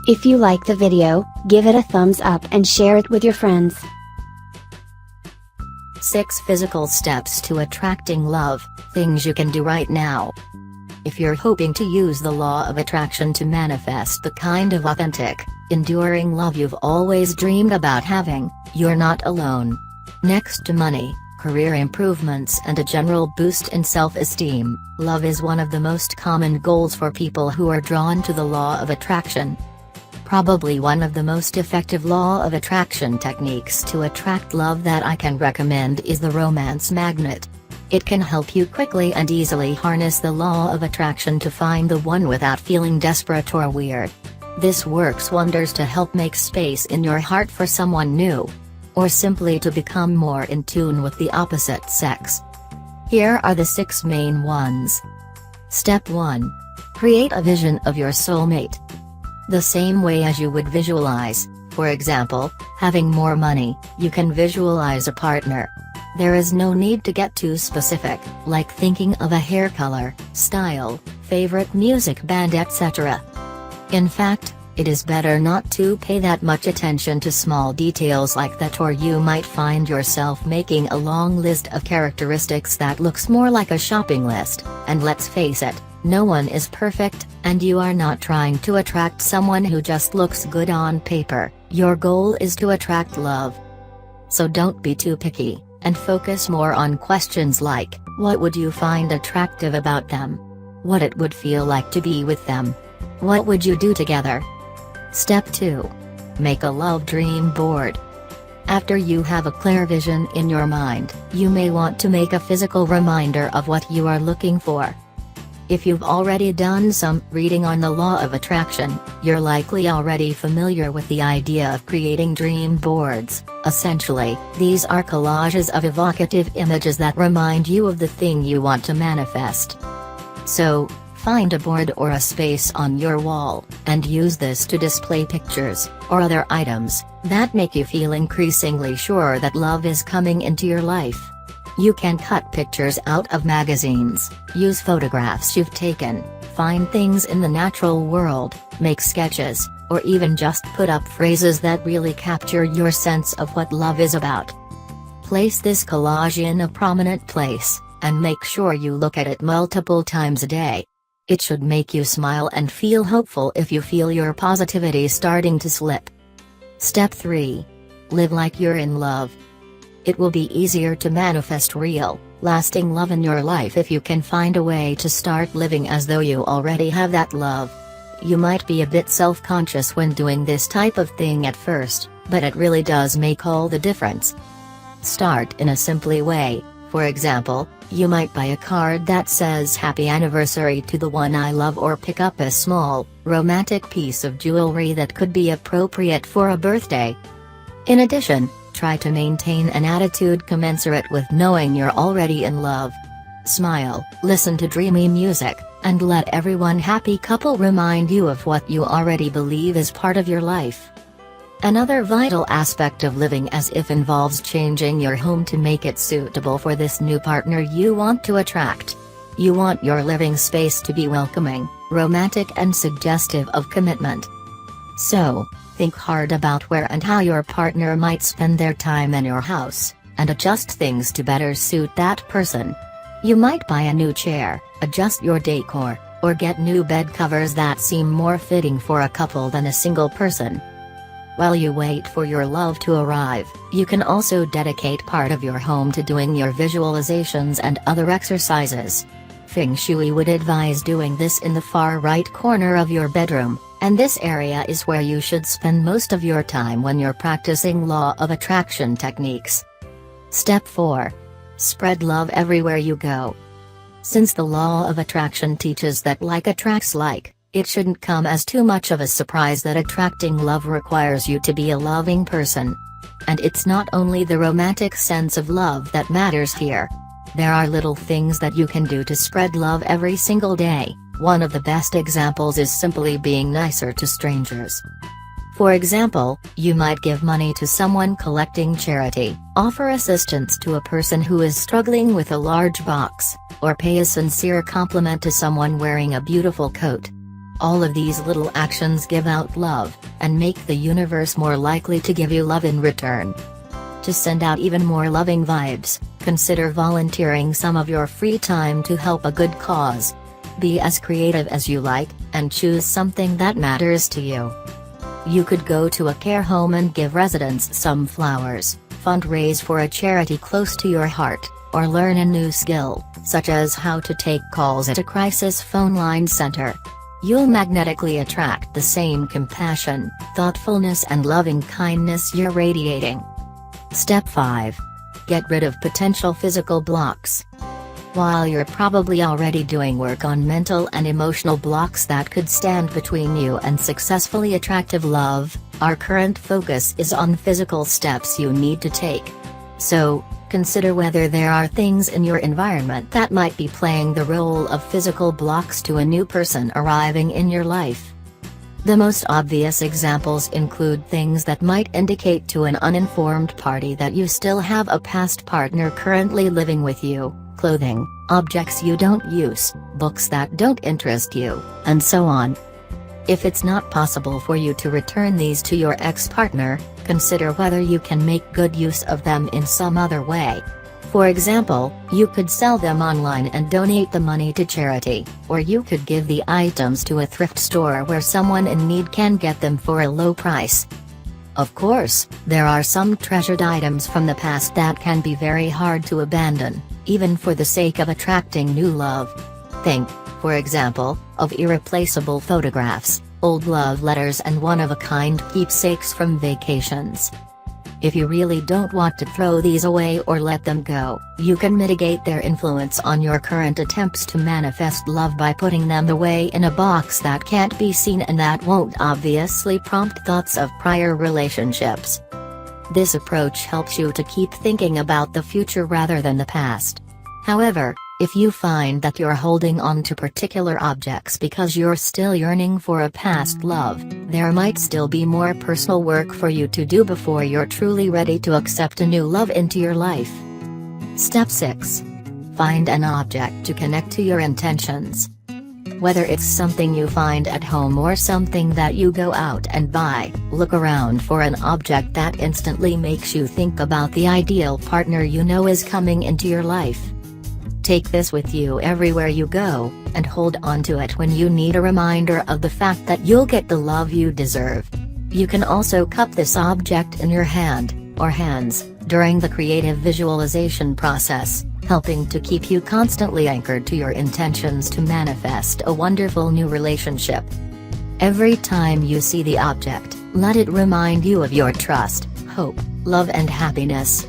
If you like the video, give it a thumbs up and share it with your friends. 6 Physical Steps to Attracting Love, Things you can do right now. If you're hoping to use the law of attraction to manifest the kind of authentic, enduring love you've always dreamed about having, you're not alone. Next to money, career improvements and a general boost in self-esteem, love is one of the most common goals for people who are drawn to the law of attraction. Probably one of the most effective law of attraction techniques to attract love that I can recommend is the romance magnet. It can help you quickly and easily harness the law of attraction to find the one without feeling desperate or weird. This works wonders to help make space in your heart for someone new, or simply to become more in tune with the opposite sex. Here are the 6 main ones. Step 1. Create a vision of your soulmate. The same way as you would visualize, for example, having more money, you can visualize a partner. There is no need to get too specific, like thinking of a hair color, style, favorite music band, etc. In fact, it is better not to pay that much attention to small details like that, or you might find yourself making a long list of characteristics that looks more like a shopping list, and let's face it, no one is perfect, and you are not trying to attract someone who just looks good on paper. Your goal is to attract love. So don't be too picky, and focus more on questions like, what would you find attractive about them? What it would feel like to be with them? What would you do together? Step 2. Make a love dream board. After you have a clear vision in your mind, you may want to make a physical reminder of what you are looking for. If you've already done some reading on the law of attraction, you're likely already familiar with the idea of creating dream boards. Essentially, these are collages of evocative images that remind you of the thing you want to manifest. So, find a board or a space on your wall, and use this to display pictures, or other items, that make you feel increasingly sure that love is coming into your life. You can cut pictures out of magazines, use photographs you've taken, find things in the natural world, make sketches, or even just put up phrases that really capture your sense of what love is about. Place this collage in a prominent place, and make sure you look at it multiple times a day. It should make you smile and feel hopeful if you feel your positivity starting to slip. Step 3. Live like you're in love. It will be easier to manifest real, lasting love in your life if you can find a way to start living as though you already have that love. You might be a bit self-conscious when doing this type of thing at first, but it really does make all the difference. Start in a simple way. For example, you might buy a card that says "Happy Anniversary to the one I love," or pick up a small, romantic piece of jewelry that could be appropriate for a birthday. In addition, try to maintain an attitude commensurate with knowing you're already in love. Smile, listen to dreamy music, and let everyone happy couple remind you of what you already believe is part of your life. Another vital aspect of living as if involves changing your home to make it suitable for this new partner you want to attract. You want your living space to be welcoming, romantic and suggestive of commitment. So, think hard about where and how your partner might spend their time in your house, and adjust things to better suit that person. You might buy a new chair, adjust your decor, or get new bed covers that seem more fitting for a couple than a single person. While you wait for your love to arrive, you can also dedicate part of your home to doing your visualizations and other exercises. Feng Shui would advise doing this in the far right corner of your bedroom, and this area is where you should spend most of your time when you're practicing law of attraction techniques. Step 4. Spread love everywhere you go. Since the law of attraction teaches that like attracts like, it shouldn't come as too much of a surprise that attracting love requires you to be a loving person. And it's not only the romantic sense of love that matters here. There are little things that you can do to spread love every single day. One of the best examples is simply being nicer to strangers. For example, you might give money to someone collecting charity, offer assistance to a person who is struggling with a large box, or pay a sincere compliment to someone wearing a beautiful coat. All of these little actions give out love, and make the universe more likely to give you love in return. To send out even more loving vibes, consider volunteering some of your free time to help a good cause. Be as creative as you like, and choose something that matters to you. You could go to a care home and give residents some flowers, fundraise for a charity close to your heart, or learn a new skill, such as how to take calls at a crisis phone line center. You'll magnetically attract the same compassion, thoughtfulness and loving kindness you're radiating. Step 5. Get rid of potential physical blocks. While you're probably already doing work on mental and emotional blocks that could stand between you and successfully attractive love, our current focus is on physical steps you need to take. So, consider whether there are things in your environment that might be playing the role of physical blocks to a new person arriving in your life. The most obvious examples include things that might indicate to an uninformed party that you still have a past partner currently living with you, clothing, objects you don't use, books that don't interest you, and so on. If it's not possible for you to return these to your ex-partner, consider whether you can make good use of them in some other way. For example, you could sell them online and donate the money to charity, or you could give the items to a thrift store where someone in need can get them for a low price. Of course, there are some treasured items from the past that can be very hard to abandon, even for the sake of attracting new love. Think, for example, of irreplaceable photographs, old love letters and one-of-a-kind keepsakes from vacations. If you really don't want to throw these away or let them go, you can mitigate their influence on your current attempts to manifest love by putting them away in a box that can't be seen and that won't obviously prompt thoughts of prior relationships. This approach helps you to keep thinking about the future rather than the past. However, if you find that you're holding on to particular objects because you're still yearning for a past love, there might still be more personal work for you to do before you're truly ready to accept a new love into your life. Step 6. Find an object to connect to your intentions. Whether it's something you find at home or something that you go out and buy, look around for an object that instantly makes you think about the ideal partner you know is coming into your life. Take this with you everywhere you go, and hold on to it when you need a reminder of the fact that you'll get the love you deserve. You can also cup this object in your hand, or hands, during the creative visualization process, helping to keep you constantly anchored to your intentions to manifest a wonderful new relationship. Every time you see the object, let it remind you of your trust, hope, love and happiness.